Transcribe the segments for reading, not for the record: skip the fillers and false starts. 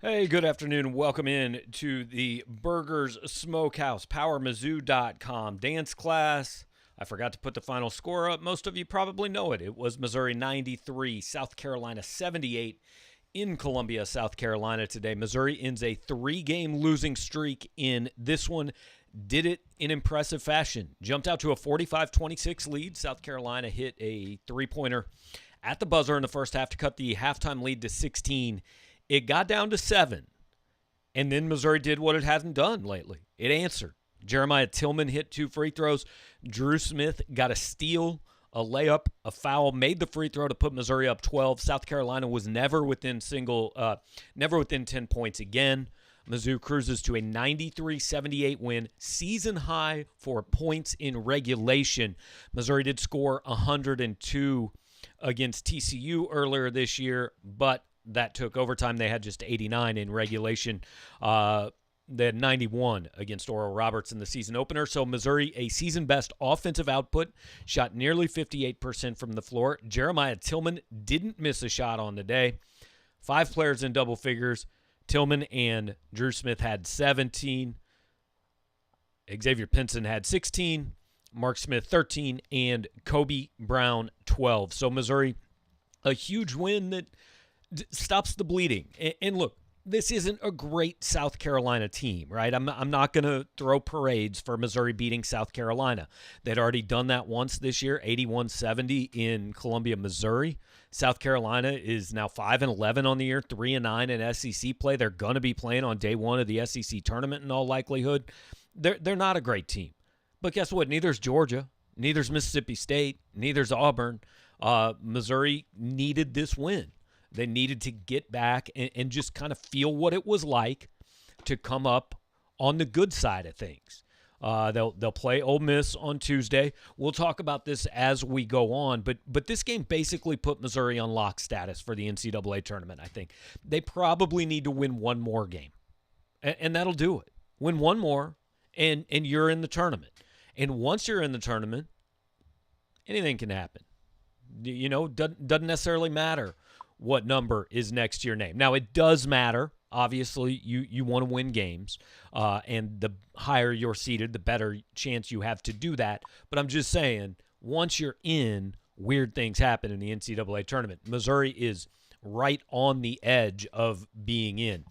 Hey, good afternoon. Welcome in to the Burgers Smokehouse, PowerMizzou.com dance class. I forgot to put the final score up. Most of you probably know it. It was Missouri 93, South Carolina 78 in Columbia, South Carolina today. Missouri ends a three-game losing streak in this one. Did it in impressive fashion. Jumped out to a 45-26 lead. South Carolina hit a three-pointer at the buzzer in the first half to cut the halftime lead to 16. It got down to 7, and then Missouri did what it hasn't done lately. It answered. Jeremiah Tillman hit 2 free throws. Drew Smith got a steal, a layup, a foul, made the free throw to put Missouri up 12. South Carolina was never within 10 points again. Mizzou cruises to a 93-78 win, season high for points in regulation. Missouri did score 102 against TCU earlier this year, but that took overtime. They had just 89 in regulation. They had 91 against Oral Roberts in the season opener. So Missouri, a season best offensive output, shot nearly 58% from the floor. Jeremiah Tillman didn't miss a shot on the day. 5 players in double figures. Tillman and Drew Smith had 17. Xavier Pinson had 16. Mark Smith 13. And Kobe Brown 12. So Missouri, a huge win that stops the bleeding. And look, this isn't a great South Carolina team, right? I'm not going to throw parades for Missouri beating South Carolina. They'd already done that once this year, 81-70 in Columbia, Missouri. South Carolina is now 5-11 on the year, 3-9 in SEC play. They're going to be playing on day one of the SEC tournament in all likelihood. They're not a great team. But guess what? Neither's Georgia. Neither's Mississippi State. Neither's Auburn. Missouri needed this win. They needed to get back and just kind of feel what it was like to come up on the good side of things. They'll play Ole Miss on Tuesday. We'll talk about this as we go on, but this game basically put Missouri on lock status for the NCAA tournament, I think. They probably need to win one more game, and that'll do it. Win one more, and you're in the tournament. And once you're in the tournament, anything can happen. Doesn't necessarily matter what number is next to your name. Now, it does matter. Obviously, you want to win games, and the higher you're seeded, the better chance you have to do that. But I'm just saying, once you're in, weird things happen in the NCAA tournament. Missouri is right on the edge of being in.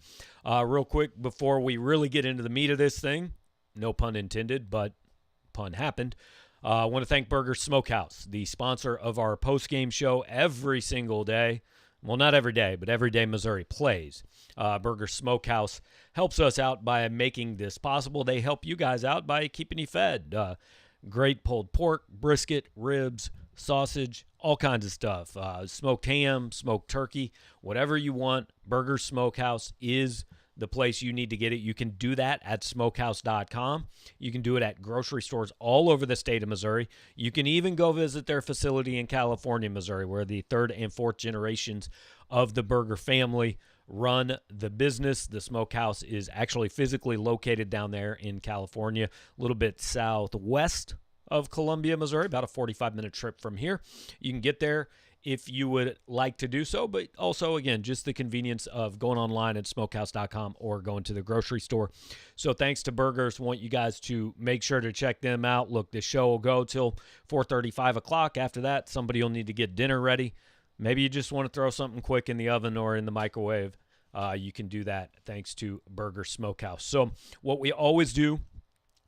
Real quick, before we really get into the meat of this thing, no pun intended, but pun happened. I want to thank Burgers Smokehouse, the sponsor of our post-game show every single day. Well, not every day, but every day Missouri plays. Burgers Smokehouse helps us out by making this possible. They help you guys out by keeping you fed. Great pulled pork, brisket, ribs, sausage, all kinds of stuff. Smoked ham, smoked turkey, whatever you want. Burgers Smokehouse is the place you need to get it. You can do that at smokehouse.com. You can do it at grocery stores all over the state of Missouri. You can even go visit their facility in California, Missouri, where the third and fourth generations of the Burger family run the business. The Smokehouse is actually physically located down there in California, a little bit southwest of Columbia, Missouri, about a 45-minute trip from here. You can get there if you would like to do so, but also, again, just the convenience of going online at smokehouse.com or going to the grocery store. So thanks to Burgers. Want you guys to make sure to check them out. Look, the show will go till 4:30, 5 o'clock. After that, somebody will need to get dinner ready. Maybe you just want to throw something quick in the oven or in the microwave. You can do that thanks to Burgers Smokehouse. So what we always do,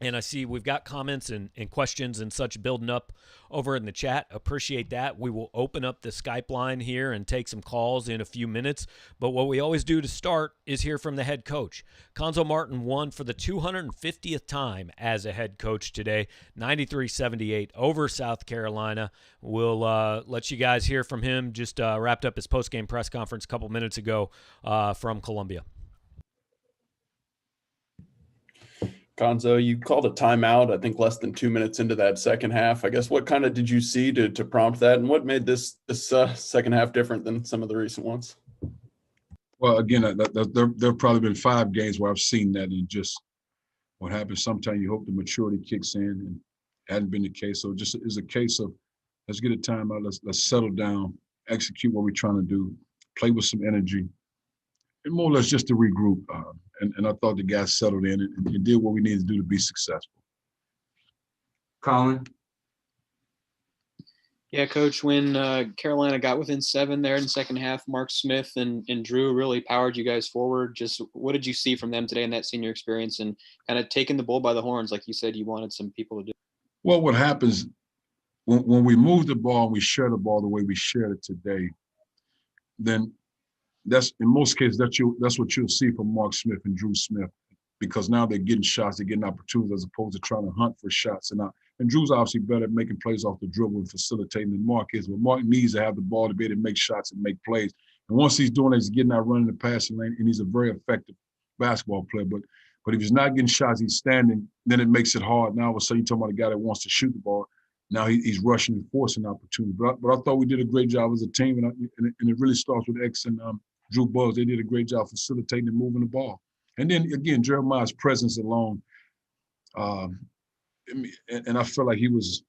and I see we've got comments and questions and such building up over in the chat. Appreciate that. We will open up the Skype line here and take some calls in a few minutes. But what we always do to start is hear from the head coach. Cuonzo Martin won for the 250th time as a head coach today, 93-78 over South Carolina. We'll let you guys hear from him. Just wrapped up his post-game press conference a couple minutes ago from Columbia. Cuonzo, you called a timeout, I think less than 2 minutes into that second half. I guess what kind of did you see to prompt that, and what made this second half different than some of the recent ones? Well, again, there have probably been 5 games where I've seen that, and just what happens. Sometimes you hope the maturity kicks in, and it hasn't been the case. So just is a case of let's get a timeout, let's settle down, execute what we're trying to do, play with some energy, and more or less just to regroup. And I thought the guys settled in and did what we needed to do to be successful. Colin? Yeah, Coach, when Carolina got within 7 there in the second half, Mark Smith and Drew really powered you guys forward. Just what did you see from them today in that senior experience and kind of taking the bull by the horns, like you said you wanted some people to do? Well, what happens when we move the ball and we share the ball the way we shared it today, then that's in most cases that's what you'll see from Mark Smith and Drew Smith, because now they're getting shots, they're getting opportunities as opposed to trying to hunt for shots. And Drew's obviously better at making plays off the dribble and facilitating than Mark is, but Mark needs to have the ball to be able to make shots and make plays. And once he's doing it, he's getting out running the passing lane, and he's a very effective basketball player. But if he's not getting shots, he's standing, then it makes it hard. Now all of a sudden you're talking about a guy that wants to shoot the ball. Now he's rushing and forcing opportunities. But I thought we did a great job as a team, and it really starts with X and Drew Buggs. They did a great job facilitating and moving the ball. And then again, Jeremiah's presence alone. And I feel like he was,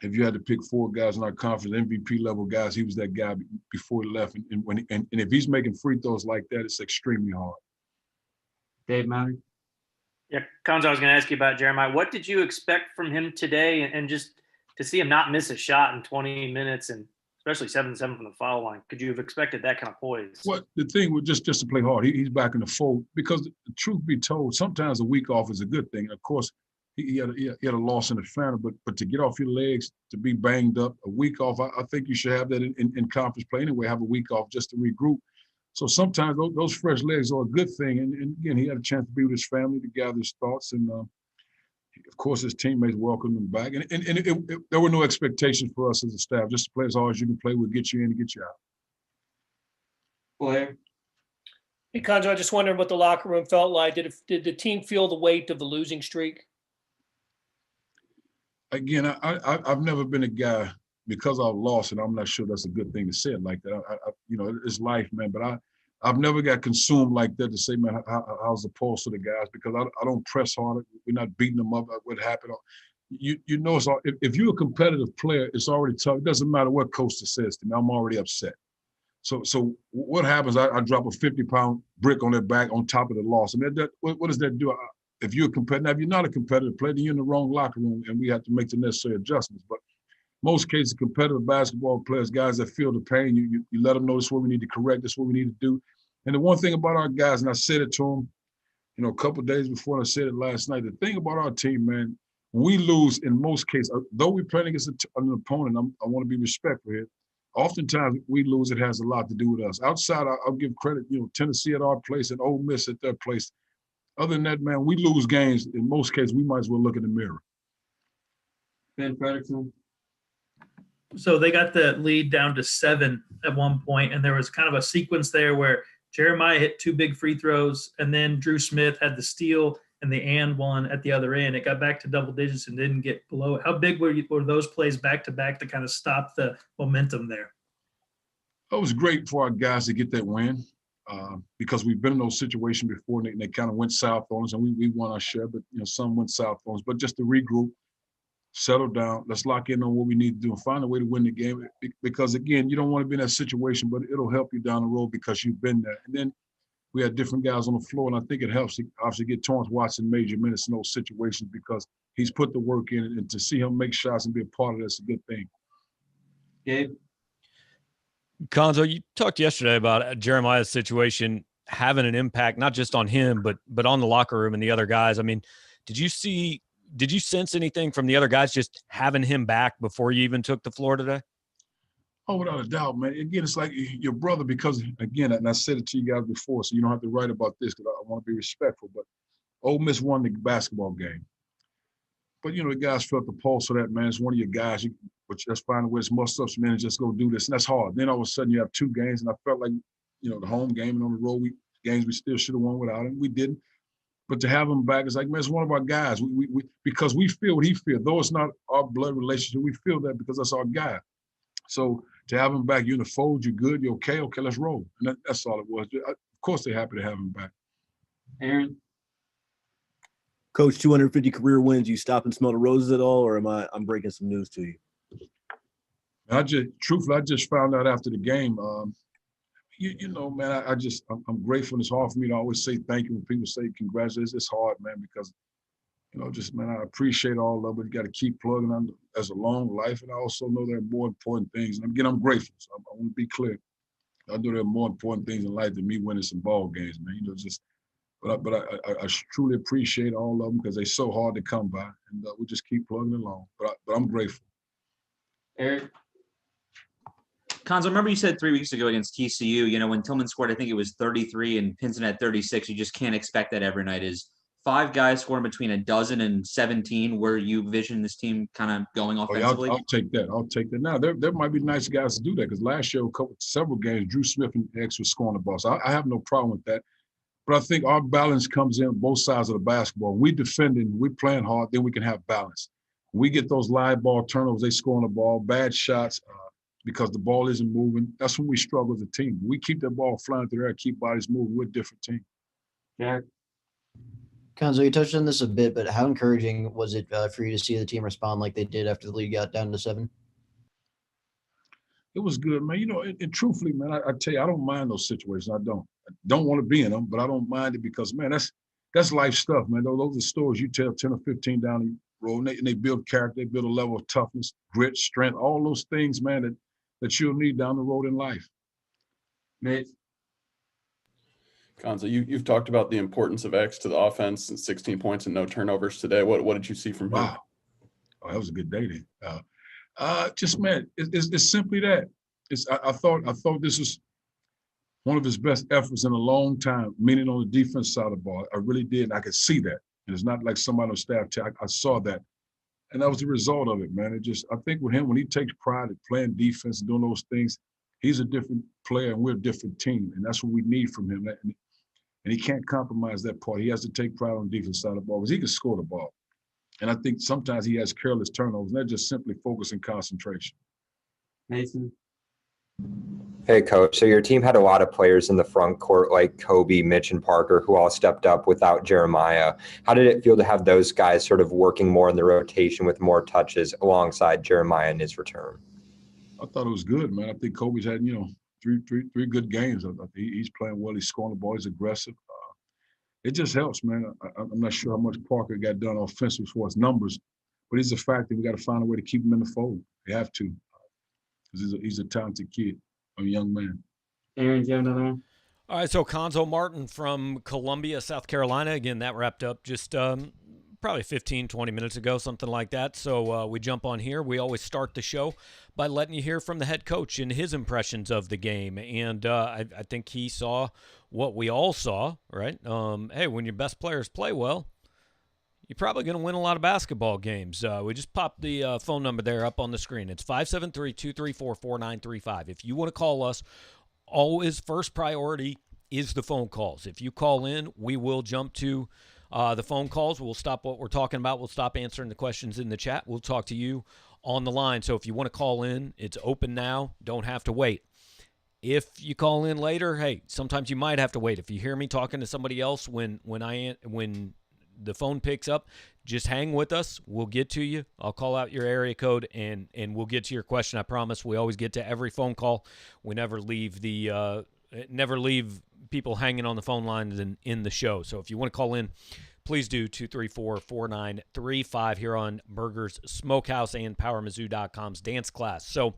if you had to pick 4 guys in our conference, MVP level guys, he was that guy before he left. And if he's making free throws like that, it's extremely hard. Dave Mallory? Yeah, Cuonzo, I was going to ask you about Jeremiah. What did you expect from him today, and just to see him not miss a shot in 20 minutes, and especially 7-7 from the foul line? Could you have expected that kind of poise? Well, the thing was just to play hard. He's back in the fold, because the truth be told, sometimes a week off is a good thing. Of course, he had a loss in the family, but to get off your legs, to be banged up, a week off, I think you should have that in conference play anyway, have a week off just to regroup. So sometimes those fresh legs are a good thing. And again, he had a chance to be with his family, to gather his thoughts. And of course, his teammates welcomed him back. And there were no expectations for us as a staff. Just to play as hard as you can play. We'll get you in and get you out. Blair? Hey, Cuonzo, I just wondered what the locker room felt like. Did the team feel the weight of the losing streak? Again, I've never been a guy, because I've lost, and I'm not sure that's a good thing to say it like that. It's life, man. But I've never got consumed like that to say, man, how's the pulse of the guys? Because I don't press hard. We're not beating them up. What happened? You know, it's all, if you're a competitive player, it's already tough. It doesn't matter what coach says to me. I'm already upset. So what happens? I drop a 50-pound brick on their back on top of the loss. And what does that do? If you're a competitor, now if you're not a competitive player, then you're in the wrong locker room, and we have to make the necessary adjustments. But most cases, competitive basketball players, guys that feel the pain, you let them know this is what we need to correct, this is what we need to do. And the one thing about our guys, and I said it to them, a couple of days before, and I said it last night, the thing about our team, man, when we lose, in most cases, though we're playing against an opponent, I want to be respectful here. Oftentimes we lose, it has a lot to do with us. Outside, I'll give credit, Tennessee at our place and Ole Miss at their place. Other than that, man, we lose games. In most cases, we might as well look in the mirror. Ben Frederickson? So they got the lead down to 7 at one point, and there was kind of a sequence there where Jeremiah hit 2 big free throws, and then Drew Smith had the steal and the and one at the other end. It got back to double digits and didn't get below it. How big were those plays back to back to kind of stop the momentum there? It was great for our guys to get that win, because we've been in those situations before, and they kind of went south on us, and we won our share, but some went south on us. But just to regroup, settle down, let's lock in on what we need to do and find a way to win the game. Because again, you don't want to be in that situation, but it'll help you down the road because you've been there. And then we had different guys on the floor, and I think it helps to obviously get Torrance Watson major minutes in those situations because he's put the work in, and to see him make shots and be a part of that's a good thing. Gabe? Cuonzo, you talked yesterday about Jeremiah's situation having an impact, not just on him, but on the locker room and the other guys. I mean, did you sense anything from the other guys just having him back before you even took the floor today? Oh, without a doubt, man. Again, it's like your brother, because again, and I said it to you guys before, so you don't have to write about this because I want to be respectful, but Ole Miss won the basketball game. But, the guys felt the pulse of that, man. It's one of your guys, but just find a way to muscle up some and just go do this. And that's hard. Then all of a sudden you have 2 games, and I felt like, the home game and on the road games we still should have won without him. We didn't. But to have him back, it's like, man, it's one of our guys. We because we feel what he feels. Though it's not our blood relationship, we feel that because that's our guy. So to have him back, you're in the fold, you're good, you're okay, let's roll. And that's all it was. Of course they're happy to have him back. Aaron? Coach, 250 career wins. You stop and smell the roses at all, or I'm breaking some news to you? Truthfully, I just found out after the game. You know, man, I'm grateful. It's hard for me to always say thank you when people say congratulations. It's hard, man, because, just, man, I appreciate all of it. You got to keep plugging on as a long life. And I also know there are more important things. And again, I'm grateful. So I want to be clear. I know there are more important things in life than me winning some ball games, man. But I truly appreciate all of them because they're so hard to come by. And we just keep plugging along. But I'm grateful. Eric, Cuonzo, remember you said 3 weeks ago against TCU, when Tillman scored, I think it was 33 and Pinson had 36. You just can't expect that every night. Is 5 guys scoring between a dozen and 17 where you vision this team kind of going offensively? I'll take that. I'll take that. Now, there might be nice guys to do that because last year, several games, Drew Smith and X was scoring the ball. So I have no problem with that. But I think our balance comes in both sides of the basketball. We defending, we playing hard, then we can have balance. We get those live ball turnovers, they scoring the ball, bad shots, because the ball isn't moving. That's when we struggle as a team. We keep that ball flying through the air, keep bodies moving. We're a different team. Jack, Cuonzo, you touched on this a bit, but how encouraging was it for you to see the team respond like they did after the lead got down to 7? It was good, man. And truthfully, man, I tell you, I don't mind those situations. I don't want to be in them, but I don't mind it because, man, that's life stuff, man. Those are stories you tell 10 or 15 down the road, and they build character, they build a level of toughness, grit, strength, all those things, man, that you'll need down the road in life. Nate, Cuonzo, you've talked about the importance of X to the offense and 16 points and no turnovers today. What did you see from him? Wow. Oh, that was a good day then. Just, man, it's simply that. I thought this was one of his best efforts in a long time, meaning on the defense side of the ball. I really did, and I could see that. And it's not like somebody on staff, I saw that. And that was the result of it, man. I think with him, when he takes pride in playing defense and doing those things, he's a different player and we're a different team. And that's what we need from him. And he can't compromise that part. He has to take pride on the defense side of the ball because he can score the ball. And I think sometimes he has careless turnovers, and they're just simply focus and concentration. Mason, Hey, Coach. So your team had a lot of players in the front court like Kobe, Mitch, and Parker who all stepped up without Jeremiah. How did it feel to have those guys sort of working more in the rotation with more touches alongside Jeremiah in his return? I thought it was good, man. I think Kobe's had, three good games. I think he's playing well. He's scoring the ball. He's aggressive. It just helps, man. I'm not sure how much Parker got done offensively for his numbers, but he's a factor. We got to find a way to keep him in the fold. We have to, because he's a talented kid, a young man. Aaron, do you have another one? All right, so Cuonzo Martin from Columbia, South Carolina. Again, that wrapped up just probably 15, 20 minutes ago, something like that. So we jump on here. We always start the show by letting you hear from the head coach and his impressions of the game. And I think he saw what we all saw, right? Hey, when your best players play well, you're probably going to win a lot of basketball games. We just popped the phone number there up on the screen. It's 573-234-4935. If you want to call us, always first priority is the phone calls. If you call in, we will jump to the phone calls. We'll stop what we're talking about. We'll stop answering the questions in the chat. We'll talk to you on the line. So if you want to call in, it's open now. Don't have to wait. If you call in later, hey, sometimes you might have to wait. If you hear me talking to somebody else when the phone picks up, just hang with us. We'll get to you. I'll call out your area code and we'll get to your question. I promise. We always get to every phone call. We never leave people hanging on the phone lines in the show. So if you want to call in, please do 234-4935 here on Burgers Smokehouse and PowerMizzou.com's dance class. So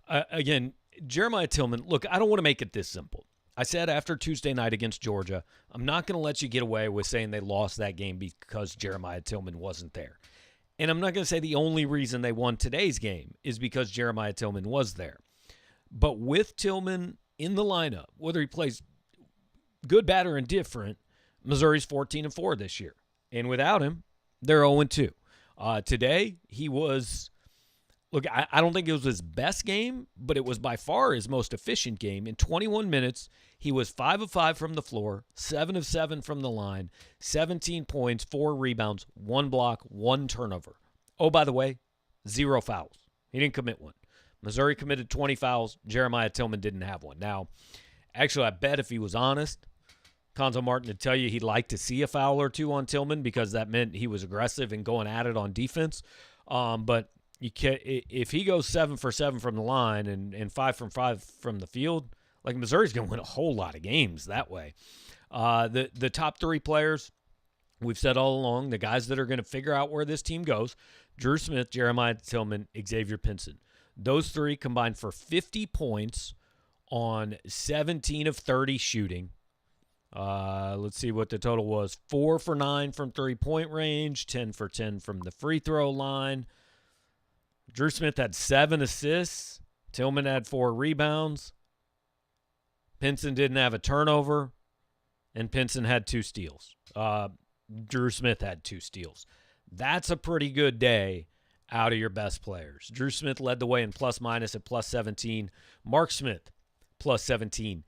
again, Jeremiah Tillman, look, I don't want to make it this simple. I said after Tuesday night against Georgia, I'm not going to let you get away with saying they lost that game because Jeremiah Tillman wasn't there. And I'm not going to say the only reason they won today's game is because Jeremiah Tillman was there. But with Tillman in the lineup, whether he plays good, bad, or indifferent, Missouri's 14-4 this year. And without him, they're 0-2. Today, he was... Look, I don't think it was his best game, but it was by far his most efficient game. In 21 minutes, he was 5 of 5 from the floor, 7 of 7 from the line, 17 points, 4 rebounds, 1 block, 1 turnover. Oh, by the way, 0 fouls. He didn't commit one. Missouri committed 20 fouls. Jeremiah Tillman didn't have one. Now, actually, I bet if he was honest, Cuonzo Martin would tell you he'd like to see a foul or two on Tillman because that meant he was aggressive and going at it on defense. But you can't, if he goes 7 for 7 from the line and 5 from 5 from the field, Like Missouri's going to win a whole lot of games that way. The top three players, we've said all along, the guys that are going to figure out where this team goes, Drew Smith, Jeremiah Tillman, Xavier Pinson. Those three combined for 50 points on 17 of 30 shooting. Let's see what the total was. 4 for 9 from three-point range, 10 for 10 from the free throw line. Drew Smith had 7 assists. Tillman had 4 rebounds. Pinson didn't have a turnover, and Pinson had 2 steals. Drew Smith had 2 steals. That's a pretty good day out of your best players. Drew Smith led the way in plus-minus at plus 17. Mark Smith, plus 17.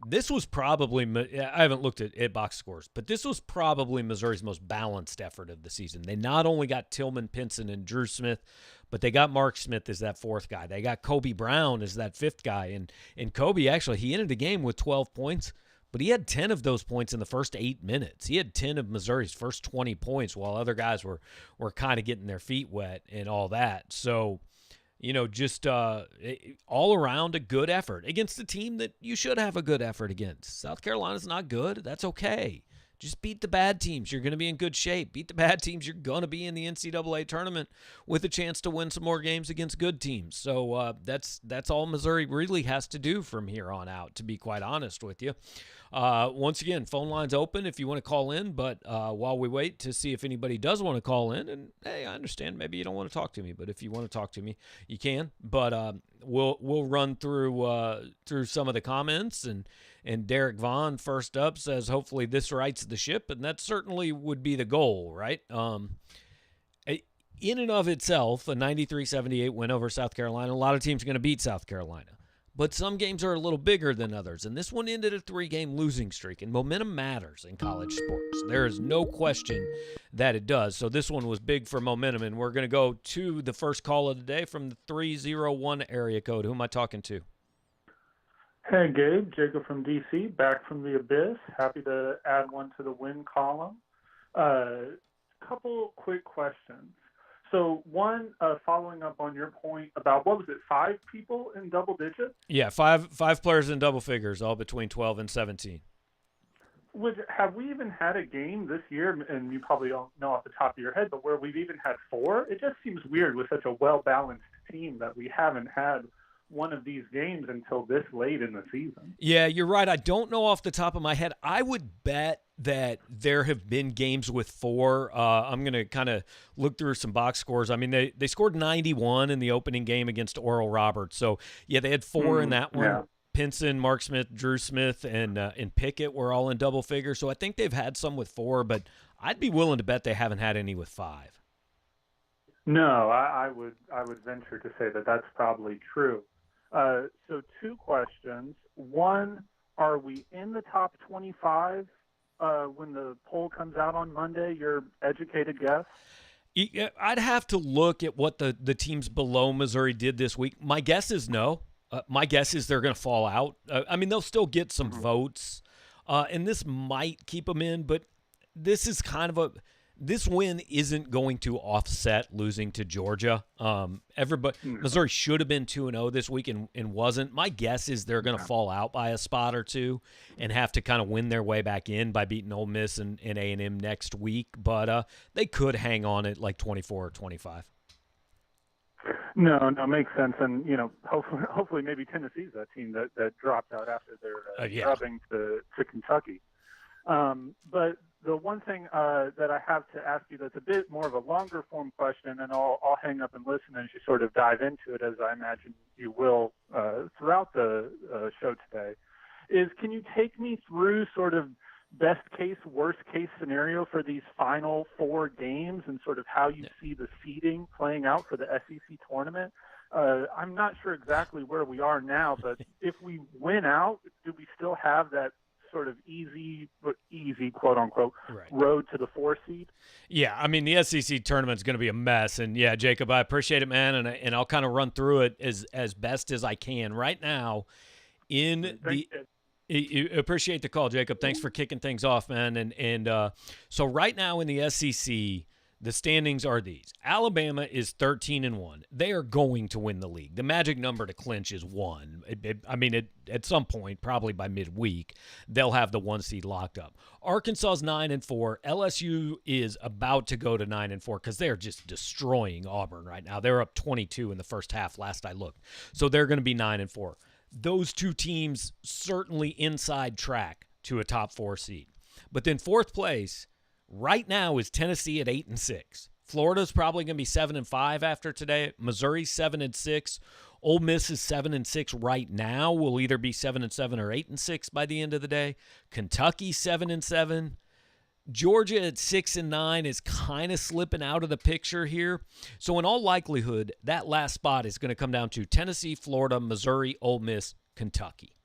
This was probably, I haven't looked at box scores, but this was probably Missouri's most balanced effort of the season. They not only got Tillman, Pinson, and Drew Smith, but they got Mark Smith as that 4th guy. They got Kobe Brown as that 5th guy. And Kobe, actually, he ended the game with 12 points, but he had 10 of those points in the first 8 minutes. He had 10 of Missouri's first 20 points while other guys were kind of getting their feet wet and all that. So, just all around a good effort against a team that you should have a good effort against. South Carolina's not good. That's okay. Just beat the bad teams. You're going to be in good shape. Beat the bad teams. You're going to be in the NCAA tournament with a chance to win some more games against good teams. So that's all Missouri really has to do from here on out, to be quite honest with you. Once again, phone line's open if you want to call in, but while we wait to see if anybody does want to call in, and hey, I understand maybe you don't want to talk to me, but if you want to talk to me, you can. But we'll run through some of the comments, and Derek Vaughn first up says hopefully this rights the ship, and that certainly would be the goal, right? In and of itself, a 93-78 win over South Carolina. A lot of teams are going to beat South Carolina. But some games are a little bigger than others, and this one ended a 3-game losing streak, and momentum matters in college sports. There is no question that it does. So this one was big for momentum, and we're going to go to the first call of the day from the 301 area code. Who am I talking to? Hey, Gabe. Jacob from D.C., back from the abyss. Happy to add one to the win column. Couple quick questions. So one, following up on your point about, what was it, 5 people in double digits? Yeah, five players in double figures, all between 12 and 17. Have we even had a game this year, and you probably don't know off the top of your head, but where we've even had 4? It just seems weird with such a well-balanced team that we haven't had one of these games until this late in the season. Yeah, you're right. I don't know off the top of my head. I would bet that there have been games with 4. I'm going to kind of look through some box scores. I mean, they scored 91 in the opening game against Oral Roberts. So, yeah, they had 4 in that one. Yeah. Pinson, Mark Smith, Drew Smith, and Pickett were all in double figures. So I think they've had some with 4, but I'd be willing to bet they haven't had any with 5. No, I would venture to say that that's probably true. So 2 questions. One, are we in the top 25 when the poll comes out on Monday? Your educated guess? I'd have to look at what the teams below Missouri did this week. My guess is no. My guess is they're going to fall out. I mean, they'll still get some votes, and this might keep them in, but this is kind of this win isn't going to offset losing to Georgia. Missouri should have been 2-0 this week and wasn't. My guess is they're going to fall out by a spot or 2 and have to kind of win their way back in by beating Ole Miss and A&M next week. But they could hang on at like 24 or 25. No, makes sense. And, hopefully maybe Tennessee's that team that dropped out after their drubbing to Kentucky. But the one thing that I have to ask you that's a bit more of a longer form question, and I'll hang up and listen as you sort of dive into it, as I imagine you will throughout the show today, is can you take me through sort of best case, worst case scenario for these final 4 games and sort of how you see the seeding playing out for the SEC tournament? I'm not sure exactly where we are now, but if we win out, do we still have that sort of easy quote unquote road to the 4 seed? Yeah, I mean the SEC tournament's going to be a mess, and yeah, Jacob, I appreciate it, man, and I'll kind of run through it as best as I can right now. Appreciate the call, Jacob. Thanks for kicking things off, man. And so right now in the SEC, The standings are these. Alabama is 13-1. They are going to win the league. The magic number to clinch is 1. At some point, probably by midweek, they'll have the 1 seed locked up. Arkansas's 9-4. LSU is about to go to 9-4 because they're just destroying Auburn right now. They're up 22 in the first half last I looked. So they're going to be 9-4. Those two teams certainly inside track to a top 4 seed. But then fourth place right now is Tennessee at 8-6. Florida's probably going to be 7-5 after today. Missouri's 7-6. Ole Miss is 7-6 right now. Will either be 7-7 or 8-6 by the end of the day. Kentucky's 7-7. Georgia at 6-9 is kind of slipping out of the picture here. So in all likelihood, that last spot is going to come down to Tennessee, Florida, Missouri, Ole Miss, Kentucky.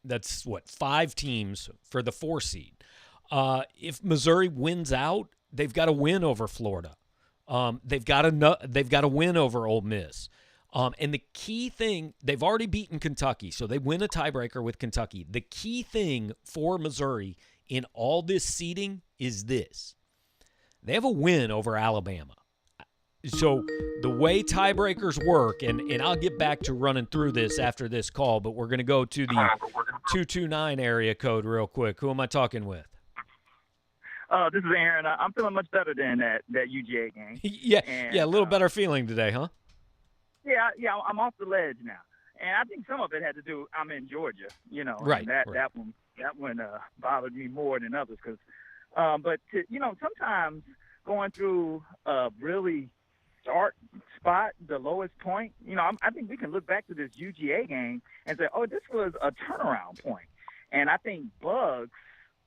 That's 5 teams for the 4 seed. If Missouri wins out, they've got to win over Florida. They've got to win over Ole Miss. And the key thing, they've already beaten Kentucky, so they win a tiebreaker with Kentucky. The key thing for Missouri in all this seeding is this. They have a win over Alabama. So the way tiebreakers work, and I'll get back to running through this after this call, but we're going to go to the 229 area code real quick. Who am I talking with? This is Aaron. I'm feeling much better than that UGA game. Yeah, a little better feeling today, huh? Yeah, I'm off the ledge now, and I think some of it had to do. I'm in Georgia, right? That one bothered me more than others because, sometimes going through a really dark spot, the lowest point, I think we can look back to this UGA game and say, oh, this was a turnaround point, and I think Bugs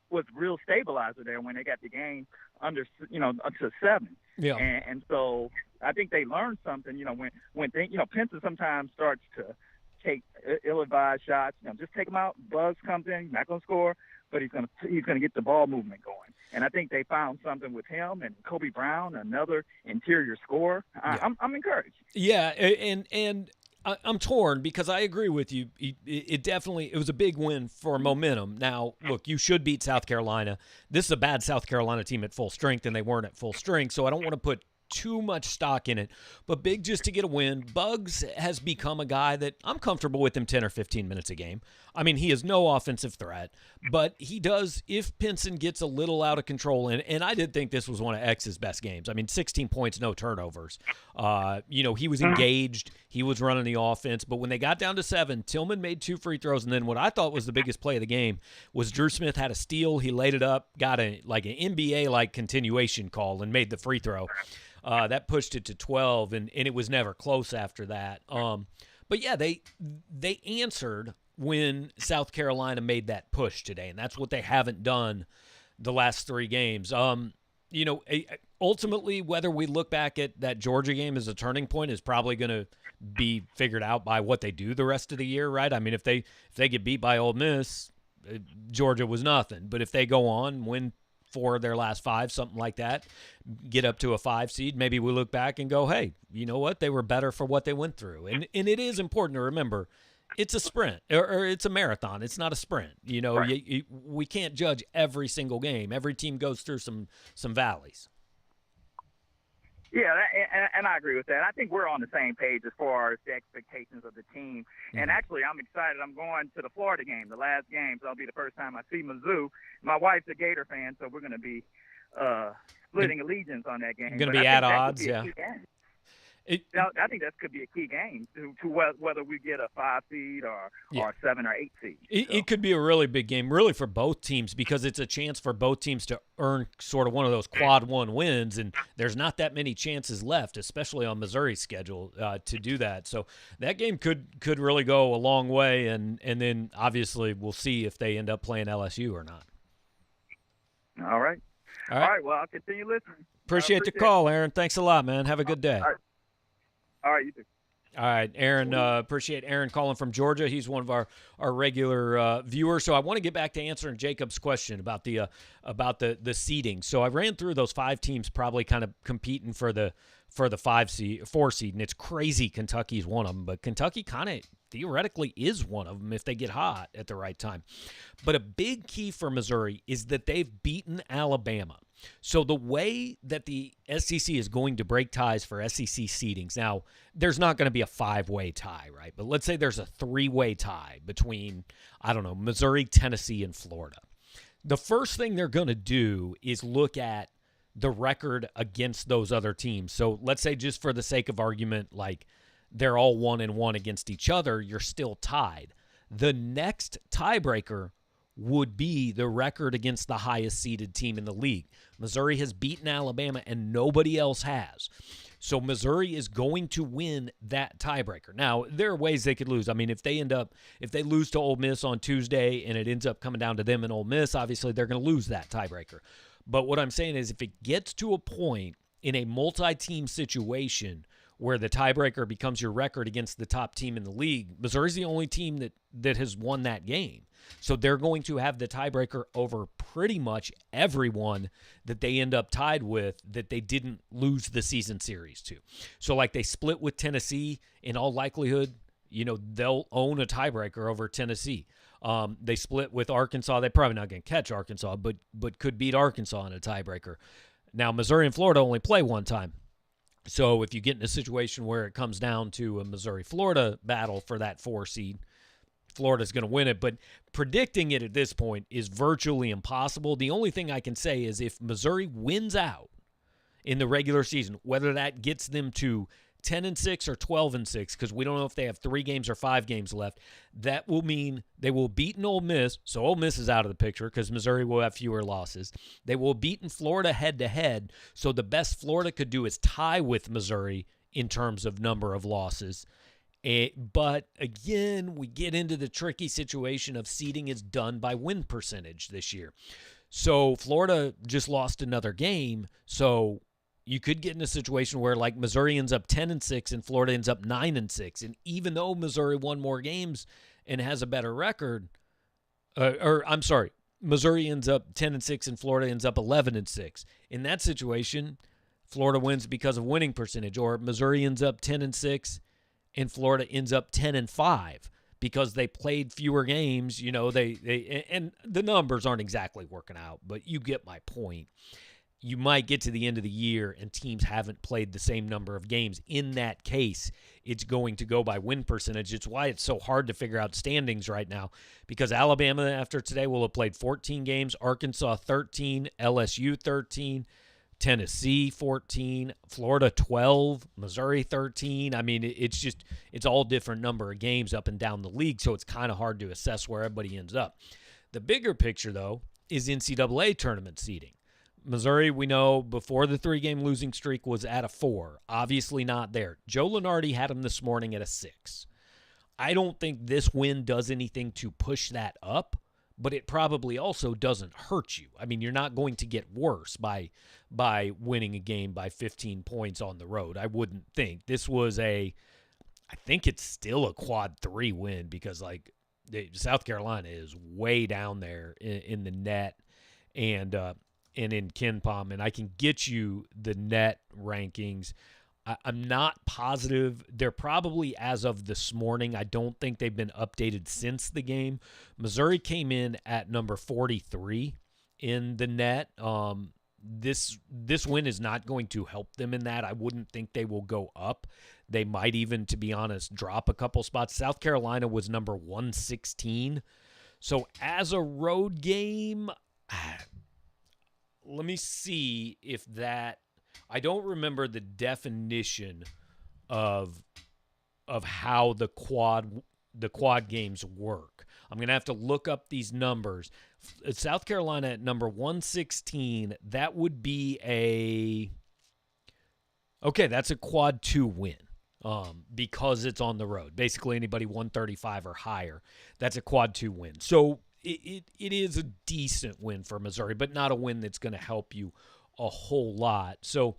was real stabilizer there when they got the game under, up to 7. Yeah. And so I think they learned something, when Penson sometimes starts to take ill-advised shots, just take them out. Bugs comes in, not going to score, but he's going to get the ball movement going. And I think they found something with him and Kobe Brown, another interior scorer. Yeah. I'm encouraged. Yeah. And I'm torn because I agree with you. It was a big win for momentum. Now, look, you should beat South Carolina. This is a bad South Carolina team at full strength, and they weren't at full strength, so I don't want to put too much stock in it. But big just to get a win. Bugs has become a guy that I'm comfortable with him 10 or 15 minutes a game. I mean, he is no offensive threat, but he does, if Pinson gets a little out of control, and I did think this was one of X's best games. I mean, 16 points, no turnovers. He was engaged. He was running the offense. But when they got down to 7, Tillman made 2 free throws, and then what I thought was the biggest play of the game was Drew Smith had a steal. He laid it up, got an NBA-like continuation call, and made the free throw. That pushed it to 12, and it was never close after that. But yeah, they answered when South Carolina made that push today, and that's what they haven't done the last 3 games. Ultimately, whether we look back at that Georgia game as a turning point is probably going to be figured out by what they do the rest of the year, right? I mean, if they get beat by Ole Miss, Georgia was nothing. But if they go on, win 4 of their last 5, something like that, get up to a 5 seed, maybe we look back and go, hey, you know what? They were better for what they went through. And it is important to remember it's a sprint or it's a marathon. It's not a sprint. Right. We can't judge every single game. Every team goes through some valleys. Yeah, and I agree with that. I think we're on the same page as far as the expectations of the team. Mm-hmm. And actually, I'm excited. I'm going to the Florida game, the last game. So that'll be the first time I see Mizzou. My wife's a Gator fan, so we're going to be splitting allegiance on that game. Going to be at odds, yeah. I think that could be a key game to whether we get a 5 seed or 7 or 8 seed. It could be a really big game, really, for both teams, because it's a chance for both teams to earn sort of one of those quad 1 wins, and there's not that many chances left, especially on Missouri's schedule, to do that. So that game could really go a long way, and then obviously we'll see if they end up playing LSU or not. All right. All right. Well, I'll continue listening. Appreciate the call, Aaron. Thanks a lot, man. Have a good day. All right, you too. All right, Aaron, appreciate Aaron calling from Georgia. He's one of our regular viewers. So I want to get back to answering Jacob's question about the seeding. So I ran through those 5 teams probably kind of competing for the 4 seed, and it's crazy Kentucky's one of them, but Kentucky kind of theoretically is one of them if they get hot at the right time. But a big key for Missouri is that they've beaten Alabama. So the way that the SEC is going to break ties for SEC seedings, now there's not going to be a 5-way tie, right? But let's say there's a 3-way tie between, I don't know, Missouri, Tennessee, and Florida. The first thing they're going to do is look at the record against those other teams. So let's say, just for the sake of argument, like they're all 1-1 against each other, you're still tied. The next tiebreaker would be the record against the highest seeded team in the league. Missouri has beaten Alabama and nobody else has. So Missouri is going to win that tiebreaker. Now, there are ways they could lose. I mean, if they lose to Ole Miss on Tuesday and it ends up coming down to them and Ole Miss, obviously they're going to lose that tiebreaker. But what I'm saying is, if it gets to a point in a multi-team situation where the tiebreaker becomes your record against the top team in the league, Missouri's the only team that has won that game. So they're going to have the tiebreaker over pretty much everyone that they end up tied with that they didn't lose the season series to. So like they split with Tennessee, in all likelihood, they'll own a tiebreaker over Tennessee. They split with Arkansas. They're probably not going to catch Arkansas, but could beat Arkansas in a tiebreaker. Now, Missouri and Florida only play one time. So if you get in a situation where it comes down to a Missouri-Florida battle for that 4 seed, Florida's going to win it. But predicting it at this point is virtually impossible. The only thing I can say is, if Missouri wins out in the regular season, whether that gets them to 10-6 or 12-6, because we don't know if they have 3 games or 5 games left, that will mean they will beat Ole Miss. So Ole Miss is out of the picture because Missouri will have fewer losses. They will beat Florida head-to-head. So the best Florida could do is tie with Missouri in terms of number of losses. But again, we get into the tricky situation of seeding is done by win percentage this year. So Florida just lost another game. So you could get in a situation where, like, Missouri ends up 10-6 and Florida ends up 9-6. And even though Missouri won more games and has a better record, Missouri ends up 10-6 and Florida ends up 11-6. In that situation, Florida wins because of winning percentage, or Missouri ends up 10-6 and Florida ends up 10-5 because they played fewer games. They and the numbers aren't exactly working out, but you get my point. You might get to the end of the year and teams haven't played the same number of games. In that case, it's going to go by win percentage. It's why it's so hard to figure out standings right now, because Alabama after today will have played 14 games, Arkansas 13, LSU 13, Tennessee 14, Florida 12, Missouri 13. I mean, it's all different number of games up and down the league, so it's kind of hard to assess where everybody ends up. The bigger picture, though, is NCAA tournament seeding. Missouri, we know, before the 3-game losing streak was at a 4. Obviously not there. Joe Lunardi had them this morning at a 6. I don't think this win does anything to push that up, but it probably also doesn't hurt you. I mean, you're not going to get worse by winning a game by 15 points on the road. I wouldn't think. This was I think it's still a quad 3 win, because South Carolina is way down there in the net and in KenPom, and I can get you the net rankings. I'm not positive. They're probably as of this morning. I don't think they've been updated since the game. Missouri came in at number 43 in the net. This win is not going to help them in that. I wouldn't think they will go up. They might even, to be honest, drop a couple spots. South Carolina was number 116. So as a road game, let me see if that – I don't remember the definition of how the quad games work. I'm going to have to look up these numbers. South Carolina at number 116, that would be that's a quad 2 win because it's on the road. Basically anybody 135 or higher, that's a quad 2 win. So it is a decent win for Missouri, but not a win that's going to help you a whole lot. So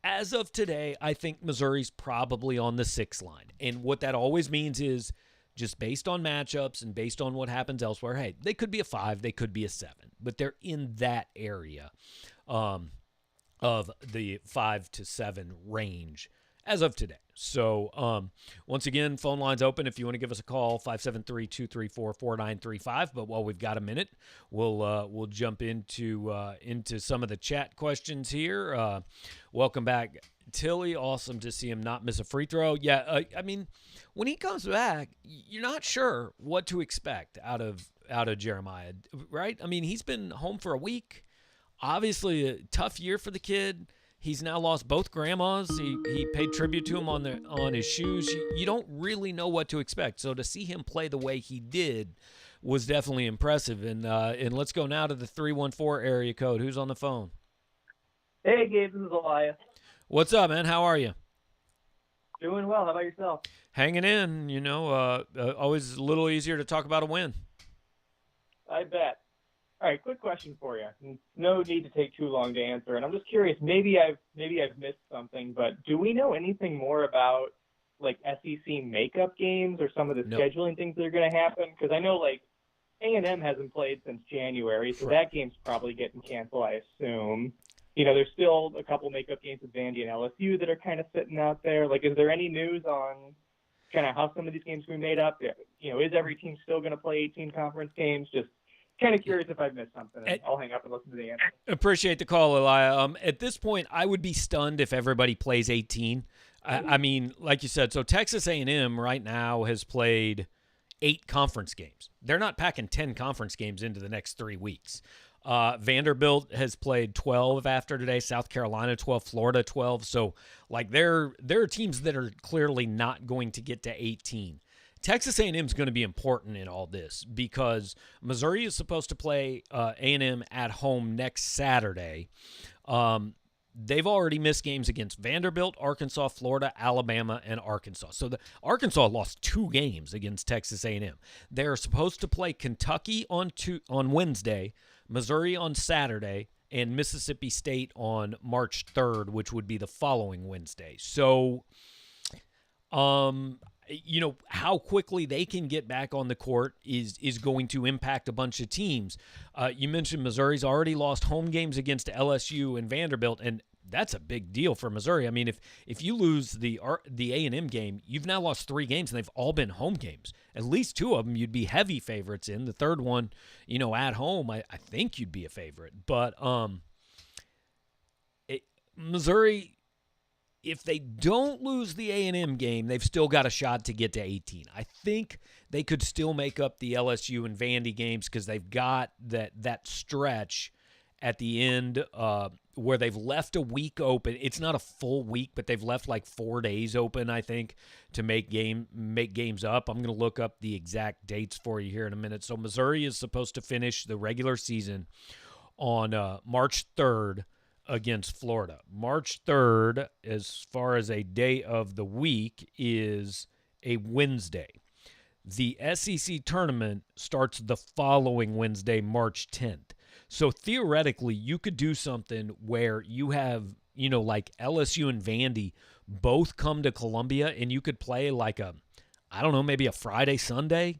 as of today, I think Missouri's probably on the 6 line. And what that always means is, just based on matchups and based on what happens elsewhere, hey, they could be a 5, they could be a 7, but they're in that area of the 5 to 7 range as of today. So once again, phone lines open if you want to give us a call, 573-234-4935. But while we've got a minute, we'll jump into some of the chat questions here. Welcome back, Tilly. Awesome to see him not miss a free throw. Yeah, I mean, when he comes back, you're not sure what to expect out of Jeremiah, right? I mean, he's been home for a week. Obviously, a tough year for the kid. He's now lost both grandmas. He paid tribute to him on his shoes. You don't really know what to expect. So to see him play the way he did was definitely impressive. And let's go now to the 314 area code. Who's on the phone? Hey, Gabe, this is Elias. What's up, man? How are you? Doing well. How about yourself? Hanging in. You know, always a little easier to talk about a win. I bet. All right, quick question for you. No need to take too long to answer, and I'm just curious. Maybe I've missed something, but do we know anything more about like SEC makeup games or some of the scheduling things that are going to happen? Because I know like A&M hasn't played since January, so that game's probably getting canceled, I assume. You know, there's still a couple makeup games with Vandy and LSU that are kind of sitting out there. Like, is there any news on kind of how some of these games will be made up? You know, is every team still going to play 18 conference games? Just kind of curious if I've missed something. I'll hang up and listen to the answer. Appreciate the call, Elia. At this point, I would be stunned if everybody plays 18. I mean, like you said, so Texas A&M right now has played 8 conference games. They're not packing 10 conference games into the next 3 weeks. Vanderbilt has played 12 after today, South Carolina 12, Florida 12. So, like, there are teams that are clearly not going to get to 18. Texas A&M is going to be important in all this because Missouri is supposed to play A&M at home next Saturday. They've already missed games against Vanderbilt, Arkansas, Florida, Alabama, and Arkansas. So Arkansas lost 2 games against Texas A&M. They're supposed to play Kentucky on Wednesday, Missouri on Saturday, and Mississippi State on March 3rd, which would be the following Wednesday. So, you know, how quickly they can get back on the court is going to impact a bunch of teams. You mentioned Missouri's already lost home games against LSU and Vanderbilt, and that's a big deal for Missouri. I mean, if you lose the A&M game, you've now lost 3 games, and they've all been home games. At least 2 of them you'd be heavy favorites in. The third one, you know, at home, I think you'd be a favorite. But Missouri, if they don't lose the A&M game, they've still got a shot to get to 18. I think they could still make up the LSU and Vandy games because they've got that stretch at the end where they've left a week open. It's not a full week, but they've left like 4 days open, I think, to make games up. I'm going to look up the exact dates for you here in a minute. So Missouri is supposed to finish the regular season on March 3rd against Florida. March 3rd, as far as a day of the week, is a Wednesday. The SEC tournament starts the following Wednesday, March 10th. So theoretically, you could do something where you have, you know, like LSU and Vandy both come to Columbia, and you could play like maybe a Friday, Sunday,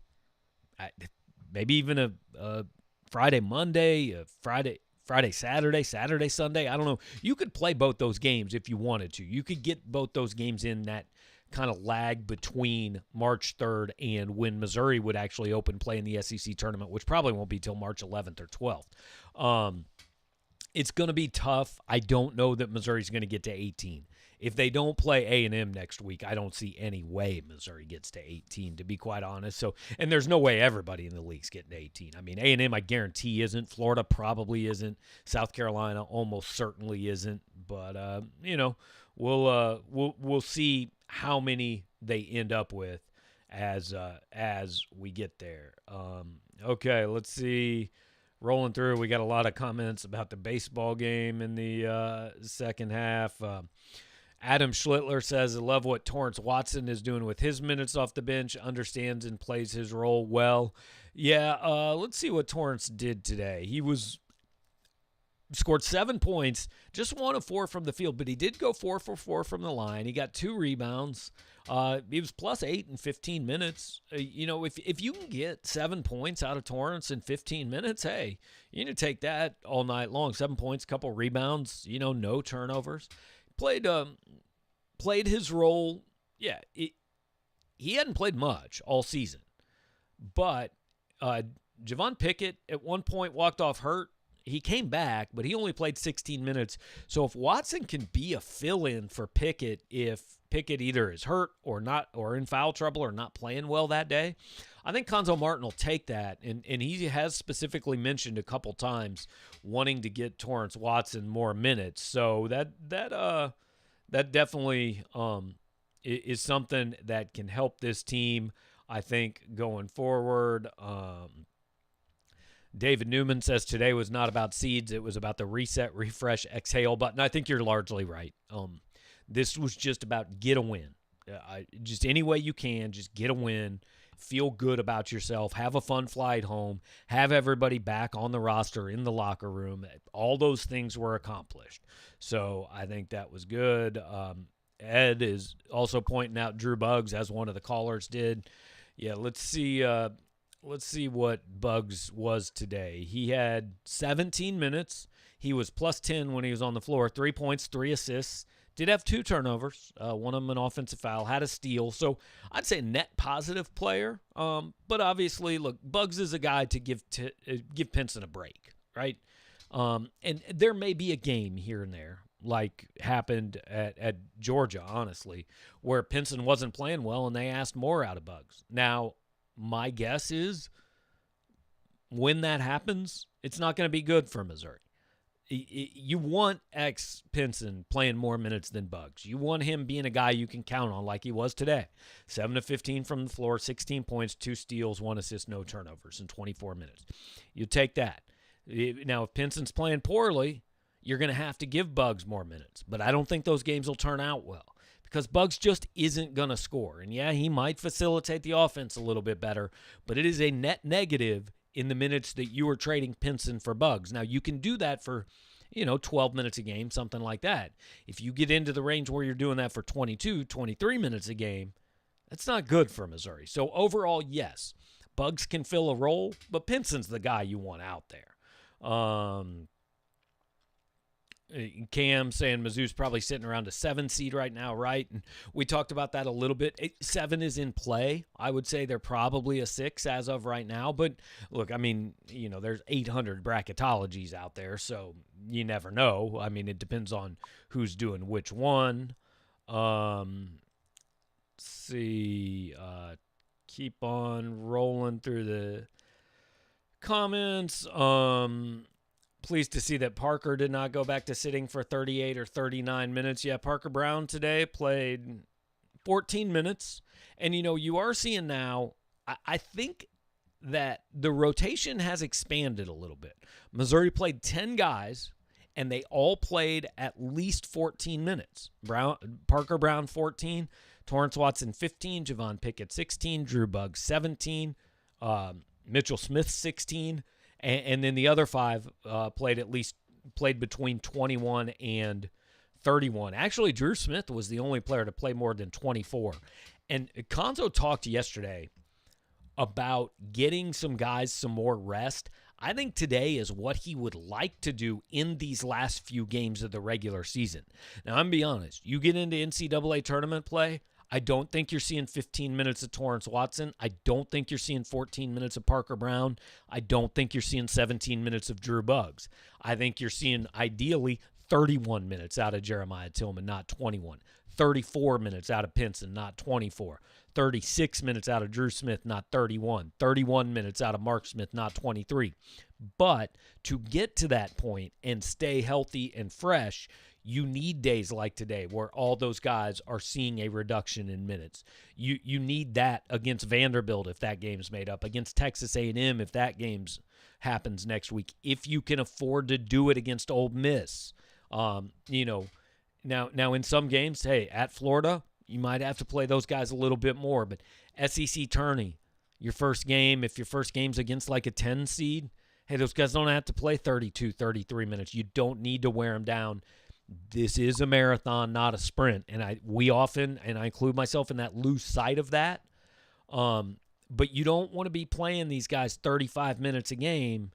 maybe even a Friday, Monday, a Friday, Saturday, Sunday. I don't know. You could play both those games if you wanted to. You could get both those games in that kind of lag between March 3rd and when Missouri would actually open play in the SEC tournament, which probably won't be till March 11th or 12th. It's going to be tough. I don't know that Missouri's going to get to 18. If they don't play A&M next week, I don't see any way Missouri gets to 18, to be quite honest. So, and there's no way everybody in the league's getting to 18. I mean, A&M, I guarantee isn't. Florida probably isn't. South Carolina almost certainly isn't. But you know, we'll see how many they end up with as we get there. Okay, let's see. Rolling through, we got a lot of comments about the baseball game in the second half. Adam Schlittler says, I love what Torrance Watson is doing with his minutes off the bench, understands and plays his role well. Yeah, let's see what Torrance did today. He scored 7 points, just 1 of 4 from the field, but he did go 4 for 4 from the line. He got 2 rebounds. He was plus 8 in 15 minutes. You know, if you can get 7 points out of Torrance in 15 minutes, hey, you need to take that all night long. 7 points, couple rebounds, you know, no turnovers. Played his role yeah, he hadn't played much all season, but Javon Pickett at one point walked off hurt. He came back, but he only played 16 minutes. So if Watson can be a fill-in for Pickett, if Pickett either is hurt or not, or in foul trouble or not playing well that day, I think Cuonzo Martin will take that. And he has specifically mentioned a couple times wanting to get Torrance Watson more minutes. So that definitely is something that can help this team, I think, going forward. David Newman says today was not about seeds. It was about the reset, refresh, exhale button. I think you're largely right. This was just about get a win. Just any way you can, just get a win. Feel good about yourself. Have a fun flight home. Have everybody back on the roster, in the locker room. All those things were accomplished. So I think that was good. Ed is also pointing out Drew Buggs, as one of the callers did. Yeah, let's see what Buggs was today. He had 17 minutes. He was plus 10 when he was on the floor. 3 points, 3 assists. Did have 2 turnovers. One of them an offensive foul. Had a steal. So I'd say net positive player. But obviously, look, Buggs is a guy to give Pinson a break, right? And there may be a game here and there, like happened at Georgia, honestly, where Pinson wasn't playing well and they asked more out of Buggs. Now, my guess is when that happens, it's not going to be good for Missouri. You want Pinson playing more minutes than Buggs. You want him being a guy you can count on like he was today. 7 of 15 from the floor, 16 points, 2 steals, 1 assist, no turnovers in 24 minutes. You take that. Now, if Pinson's playing poorly, you're going to have to give Buggs more minutes. But I don't think those games will turn out well, because Buggs just isn't going to score. And, yeah, he might facilitate the offense a little bit better, but it is a net negative in the minutes that you are trading Pinson for Buggs. Now, you can do that for, 12 minutes a game, something like that. If you get into the range where you're doing that for 22, 23 minutes a game, that's not good for Missouri. So, overall, yes, Buggs can fill a role, but Pinson's the guy you want out there. Cam saying Mizzou's probably sitting around a 7 seed right now, right? And we talked about that a little bit. 7 is in play. I would say they're probably a 6 as of right now. But look, I mean, there's 800 bracketologies out there, so you never know. I mean, it depends on who's doing which one. Let's see. Keep on rolling through the comments. Pleased to see that Parker did not go back to sitting for 38 or 39 minutes. Yeah, Parker Brown today played 14 minutes. And, you are seeing now, I think that the rotation has expanded a little bit. Missouri played 10 guys, and they all played at least 14 minutes. Parker Brown, 14. Torrance Watson, 15. Javon Pickett, 16. Drew Buggs, 17. Mitchell Smith, 16. And then the other 5 played between 21 and 31. Actually, Drew Smith was the only player to play more than 24. And Cuonzo talked yesterday about getting some guys some more rest. I think today is what he would like to do in these last few games of the regular season. Now, I'm going to be honest. You get into NCAA tournament play, I don't think you're seeing 15 minutes of Torrance Watson. I don't think you're seeing 14 minutes of Parker Brown. I don't think you're seeing 17 minutes of Drew Buggs. I think you're seeing, ideally, 31 minutes out of Jeremiah Tillman, not 21. 34 minutes out of Pinson, not 24. 36 minutes out of Drew Smith, not 31. 31 minutes out of Mark Smith, not 23. But to get to that point and stay healthy and fresh, you need days like today where all those guys are seeing a reduction in minutes. You need that against Vanderbilt if that game's made up, against Texas A&M if that game's happens next week. If you can afford to do it against Ole Miss, now in some games, hey, at Florida, you might have to play those guys a little bit more. But SEC tourney, your first game, if your first game's against like a 10 seed, hey, those guys don't have to play 32, 33 minutes. You don't need to wear them down. This is a marathon, not a sprint, and we often, and I include myself in that, lose sight of that. But you don't want to be playing these guys 35 minutes a game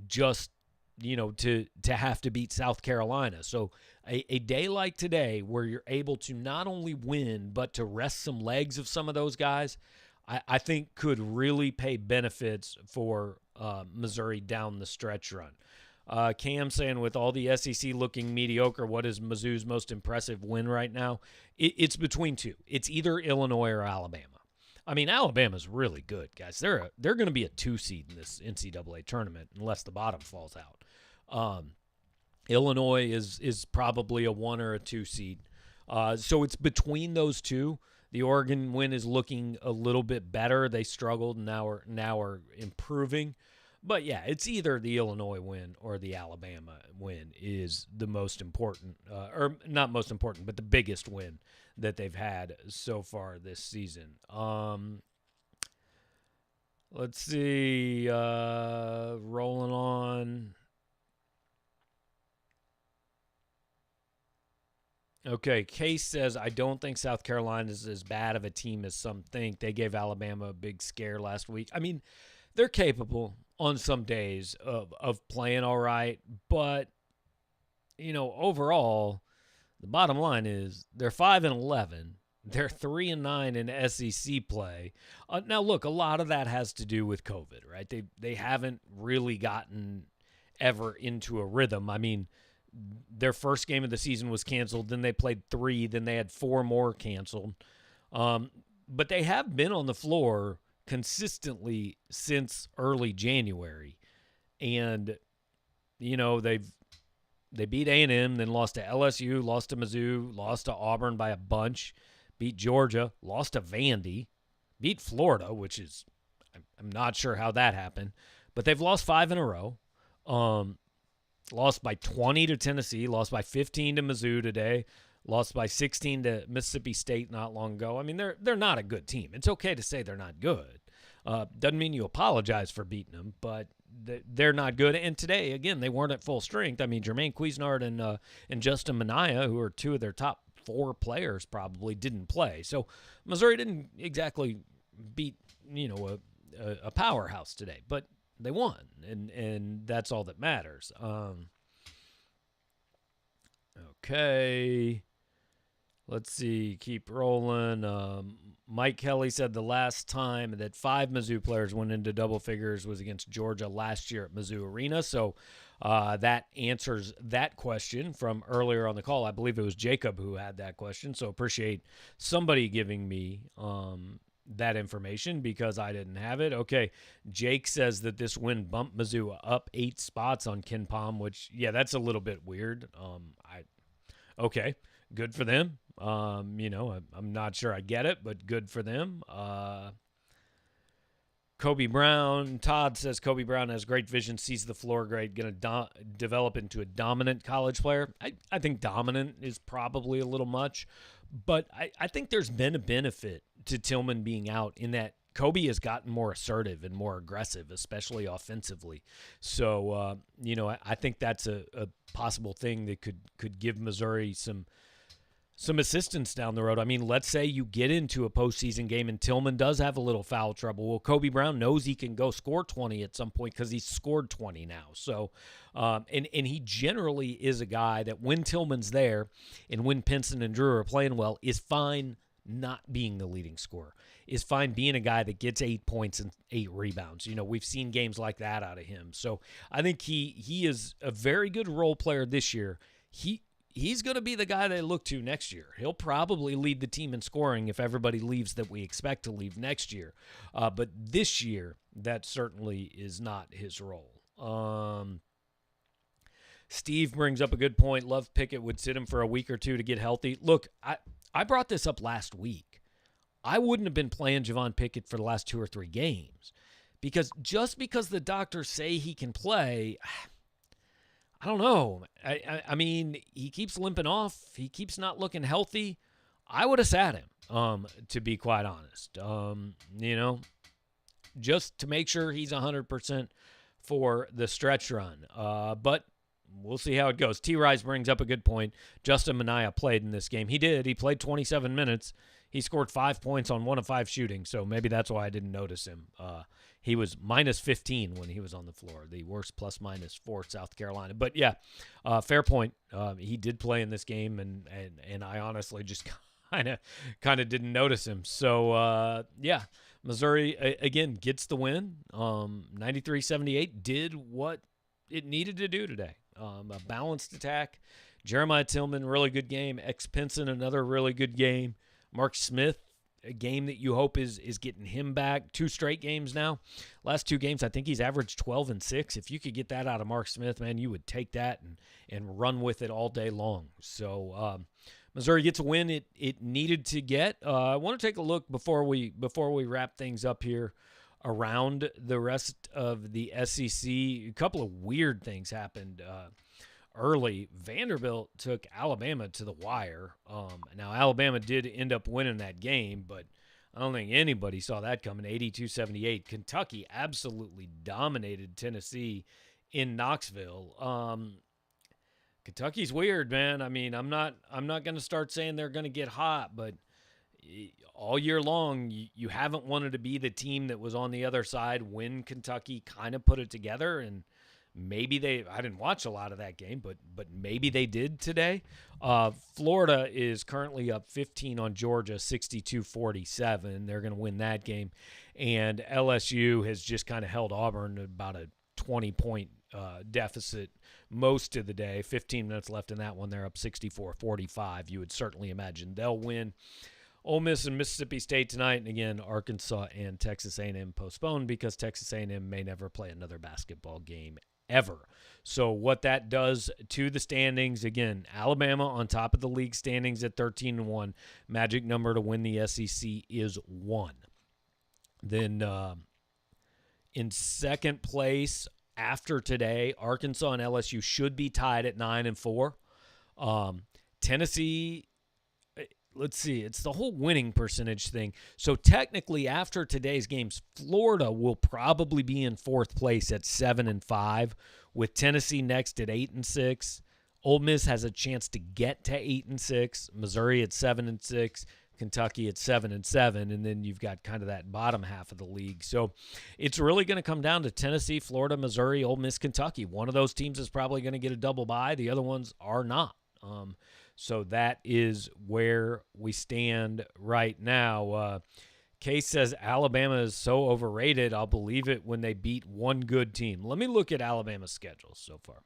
just to have to beat South Carolina. So a day like today where you're able to not only win, but to rest some legs of some of those guys, I think could really pay benefits for Missouri down the stretch run. Cam saying, with all the SEC looking mediocre, what is Mizzou's most impressive win right now? It's between two. It's either Illinois or Alabama. I mean, Alabama's really good, guys. They're going to be a 2 seed in this NCAA tournament unless the bottom falls out. Illinois is probably a 1 or a 2 seed. So it's between those two. The Oregon win is looking a little bit better. They struggled and now are improving. But yeah, it's either the Illinois win or the Alabama win is the most important, or not most important, but the biggest win that they've had so far this season. Let's see, rolling on. Okay, Case says, I don't think South Carolina is as bad of a team as some think. They gave Alabama a big scare last week. I mean, they're capable on some days of playing all right, but, overall, the bottom line is they're 5-11. They're 3-9 in SEC play. Now, look, a lot of that has to do with COVID, right? They haven't really gotten ever into a rhythm. I mean, their first game of the season was canceled. Then they played 3. Then they had 4 more canceled. But they have been on the floor consistently since early January. And, they beat A&M, then lost to LSU, lost to Mizzou, lost to Auburn by a bunch, beat Georgia, lost to Vandy, beat Florida, which is, I'm not sure how that happened. But they've lost 5 in a row. Lost by 20 to Tennessee, lost by 15 to Mizzou today, lost by 16 to Mississippi State not long ago. I mean, they're not a good team. It's okay to say they're not good. Doesn't mean you apologize for beating them, but they're not good. And today, again, they weren't at full strength. I mean, Jermaine Cuisinart and Justin Minaya, who are 2 of their top 4 players, probably didn't play. So Missouri didn't exactly beat a powerhouse today, but they won, and that's all that matters. Okay. Let's see. Keep rolling. Mike Kelly said the last time that 5 Mizzou players went into double figures was against Georgia last year at Mizzou Arena. So that answers that question from earlier on the call. I believe it was Jacob who had that question. So appreciate somebody giving me that information because I didn't have it. Okay. Jake says that this win bumped Mizzou up 8 spots on KenPom, which, yeah, that's a little bit weird. Okay. Good for them. I'm not sure I get it, but good for them. Kobe Brown. Todd says Kobe Brown has great vision, sees the floor great, going to develop into a dominant college player. I think dominant is probably a little much, but I think there's been a benefit to Tillman being out in that Kobe has gotten more assertive and more aggressive, especially offensively. So, I think that's a possible thing that could give Missouri some assistance down the road. I mean, let's say you get into a postseason game and Tillman does have a little foul trouble. Well, Kobe Brown knows he can go score 20 at some point because he's scored 20 now. So, and he generally is a guy that when Tillman's there and when Pinson and Drew are playing well is fine not being the leading scorer, is fine being a guy that gets 8 points and 8 rebounds. We've seen games like that out of him. So I think he is a very good role player this year. He's going to be the guy they look to next year. He'll probably lead the team in scoring if everybody leaves that we expect to leave next year. But this year, that certainly is not his role. Steve brings up a good point. Love Pickett would sit him for a week or 2 to get healthy. Look, I brought this up last week. I wouldn't have been playing Javon Pickett for the last 2 or 3 games because just because the doctors say he can play – I don't know. I mean, he keeps limping off. He keeps not looking healthy. I would have sat him, to be quite honest. Just to make sure he's 100% for the stretch run. But we'll see how it goes. T. Rice brings up a good point. Justin Minaya played in this game. He did. He played 27 minutes. He scored 5 points on 1 of 5 shooting, so maybe that's why I didn't notice him. He was minus 15 when he was on the floor, the worst plus-minus for South Carolina. But, yeah, fair point. He did play in this game, and I honestly just kind of didn't notice him. So, yeah, Missouri, again, gets the win. 93-78 did what it needed to do today. A balanced attack. Jeremiah Tillman, really good game. Pinson, another really good game. Mark Smith, a game that you hope is getting him back. 2 straight games now. Last 2 games, I think he's averaged 12 and 6. If you could get that out of Mark Smith, man, you would take that and run with it all day long. So Missouri gets a win it needed to get. I want to take a look before we wrap things up here around the rest of the SEC. A couple of weird things happened early. Vanderbilt took Alabama to the wire. Now, Alabama did end up winning that game, but I don't think anybody saw that coming. 82-78. Kentucky absolutely dominated Tennessee in Knoxville. Kentucky's weird, man. I mean, I'm not going to start saying they're going to get hot, but all year long, you haven't wanted to be the team that was on the other side when Kentucky kind of put it together, and maybe I didn't watch a lot of that game, but maybe they did today. Florida is currently up 15 on Georgia, 62-47. They're going to win that game. And LSU has just kind of held Auburn at about a 20-point deficit most of the day. 15 minutes left in that one. They're up 64-45. You would certainly imagine they'll win. Ole Miss and Mississippi State tonight, and again, Arkansas and Texas A&M postponed because Texas A&M may never play another basketball game ever. So what that does to the standings, again, Alabama on top of the league standings at 13-1. Magic number to win the SEC is 1. Then in second place after today, Arkansas and LSU should be tied at 9-4. Tennessee, let's see, it's the whole winning percentage thing. So technically, after today's games, Florida will probably be in 4th place at 7-5, with Tennessee next at 8-6. Ole Miss has a chance to get to 8-6. Missouri at 7-6. Kentucky at 7-7, and then you've got kind of that bottom half of the league. So it's really going to come down to Tennessee, Florida, Missouri, Ole Miss, Kentucky. One of those teams is probably going to get a double bye. The other ones are not. So that is where we stand right now. Case says Alabama is so overrated. I'll believe it when they beat one good team. Let me look at Alabama's schedule so far.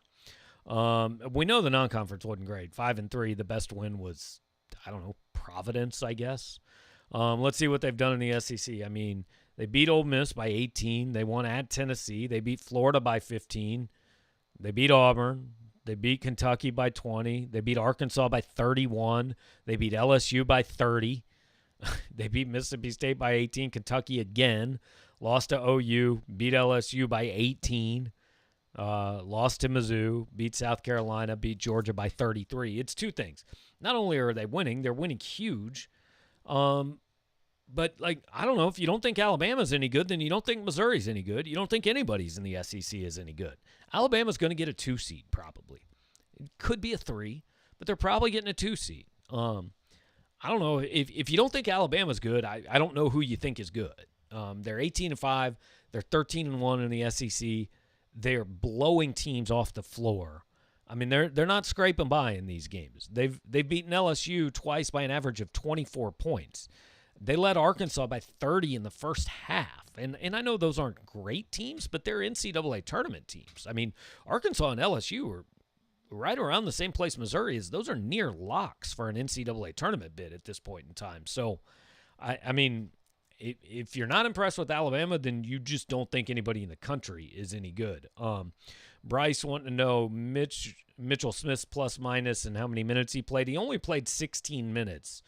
We know the non-conference wasn't great. 5-3. The best win was, I don't know, Providence, I guess. Let's see what they've done in the SEC. I mean, they beat Ole Miss by 18. They won at Tennessee. They beat Florida by 15. They beat Auburn. They beat Kentucky by 20. They beat Arkansas by 31. They beat LSU by 30. They beat Mississippi State by 18. Kentucky again. Lost to OU. Beat LSU by 18. Lost to Mizzou. Beat South Carolina. Beat Georgia by 33. It's 2 things. Not only are they winning, they're winning huge. But, like, I don't know. If you don't think Alabama's any good, then you don't think Missouri's any good. You don't think anybody's in the SEC is any good. Alabama's going to get a 2 seed probably. It could be a 3, but they're probably getting a 2 seed. I don't know. If you don't think Alabama's good, I don't know who you think is good. They're 18-5. They're 13-1 in the SEC. They're blowing teams off the floor. I mean, they're not scraping by in these games. They've beaten LSU twice by an average of 24 points. They led Arkansas by 30 in the first half. And I know those aren't great teams, but they're NCAA tournament teams. I mean, Arkansas and LSU are right around the same place Missouri is. Those are near locks for an NCAA tournament bid at this point in time. So, I mean, if you're not impressed with Alabama, then you just don't think anybody in the country is any good. Bryce wanting to know Mitchell Smith's plus minus and how many minutes he played. He only played 16 minutes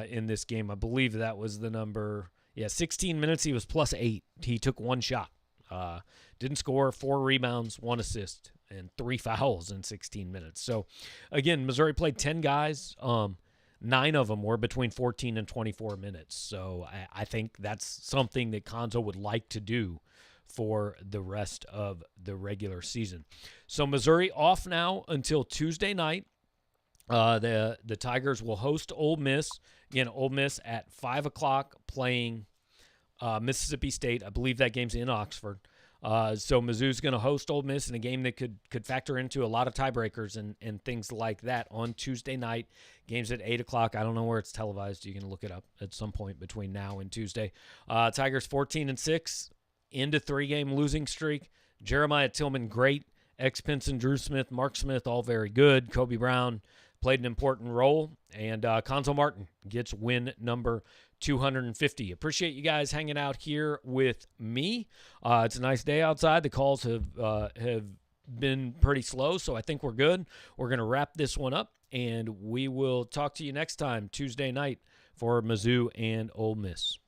in this game. I believe that was the number. Yeah, 16 minutes. He was plus 8. He took 1 shot. Didn't score. 4 rebounds, 1 assist, and 3 fouls in 16 minutes. So, again, Missouri played 10 guys. 9 of them were between 14 and 24 minutes. So I think that's something that Cuonzo would like to do for the rest of the regular season. So Missouri off now until Tuesday night. The Tigers will host Ole Miss. Again, Ole Miss at 5 o'clock playing Mississippi State. I believe that game's in Oxford. So Mizzou's going to host Ole Miss in a game that could factor into a lot of tiebreakers and things like that on Tuesday night. Games at 8 o'clock. I don't know where it's televised. You can look it up at some point between now and Tuesday. Tigers 14-6, into 3-game losing streak. Jeremiah Tillman, great. Pinson, Drew Smith, Mark Smith, all very good. Kobe Brown played an important role. And Cuonzo Martin gets win number 250. Appreciate you guys hanging out here with me. It's a nice day outside. The calls have been pretty slow, so I think we're good. We're going to wrap this one up, and we will talk to you next time, Tuesday night, for Mizzou and Ole Miss.